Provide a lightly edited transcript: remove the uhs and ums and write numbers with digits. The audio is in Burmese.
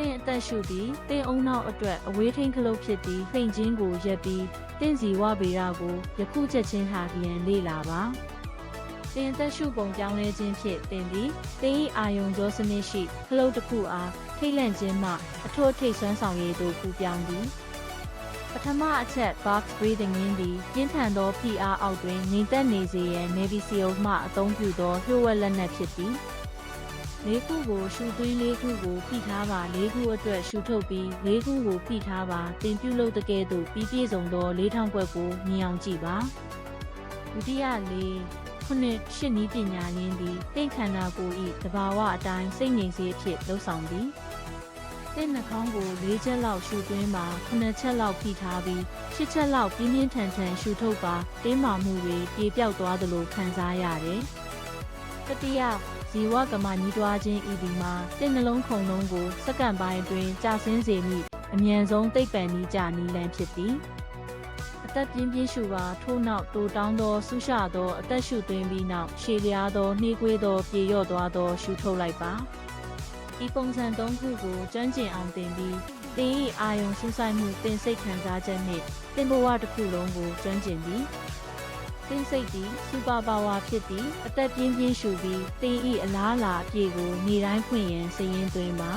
င့်အသက်ရှူပြီးတင့်အုံနောက်အတွက်အဝေးထိန်ခလုတ်ဖြစ်ပြီးဖိန်ချင်းကိုရက်ပြီးတင့်စီဝဗေဒကိုယခုချက်ချင်းဟာပြန်လေ့လာပါတင်အသက်ရှုပုံပြောင်းလဲခြင်းဖြင့်တင်သည်တင်၏အာယုံကြောစနစ်ရှိခလုတ်တစ်ခုအားထိတ်လန့်ခြင်းမှအထွတ်ထိပ်စွမ်းဆောင်ရည်သို့ကူးပြောင်းသည်ပထမအချက် box breathing ရင်းသည်ပြင်းထန်သောဖိအားအောက်တွင်ငြိမ်သက်နေစေရန် Navy SEAL မှအသုံးပြုသောလျှို့ဝှက်လက်နက်ဖြစ်သည်၄ခုကိုရှူသွင်း၄ခုကိုဖိထားပါ၄ခုအတွက်ရှူထုတ်ပြီး၄ခုကိုဖိထားပါတင်ပြုလုပ်တဲ့ကဲ့သို့ပြီးပြည့်စုံသော၄ထောင်ခွက်ကိုမြင်အောင်ကြည့်ပါဒုတိယလေးခုနှစ်ရှစ်နည်းပညာရင်းသည်တင့်ခန္ဓာကိုယ်၏သဘာဝအတိုင်းစိတ်ငြိမ်စေအဖြစ်လှုပ်ဆောင်သည်တင့်နှာခေါင်းကို၄ချက်လောက်ရှူသွင်းပါ9ချက်လောက်ဖိထားပြီး10ချက်လောက်ပြင်းပြင်းထန်ထန်ရှူထုတ်ပါတင်းမာမှုတွေပြေပြောက်သွားသလိုခံစားရတယ်တတိယဇီဝကမညီးတွားခြင်းဤဒီမှာတင့်နှလုံးခုန်လုံးကိုစက္ကန့်ပိုင်းအတွင်းကြာဆင်းစေမိအမြန်ဆုံးသိပ္ပံနည်းကြနည်းလမ်းဖြစ်သည်အသက်ပြင်းပြင်းရှူပါထို့နောက်တိုးတောင်းသောဆူရှသောအသက်ရှူသွင်းပြီးနောက်ရှည်လျားသောနှေးကွေးသောပြေလျော့သွားသောရှူထုတ်လိုက်ပါဤပုံစံ၃ခုကိုကျွမ်းကျင်အောင်သင်ပြီးသင်၏အာယုံစူးစိုက်မှုသင်စိတ်ခံစားချက်နှင့်သင်ဘဝတစ်ခုလုံးကိုကျွမ်းကျင်သည်သင်စိတ်သည်စူပါပါဝါဖြစ်သည်အသက်ပြင်းပြင်းရှူပြီးသင်၏အလားအလာအပြည့်ကိုနေ့တိုင်းဖွင့်ရန်စည်ရင်းသွင်းပါ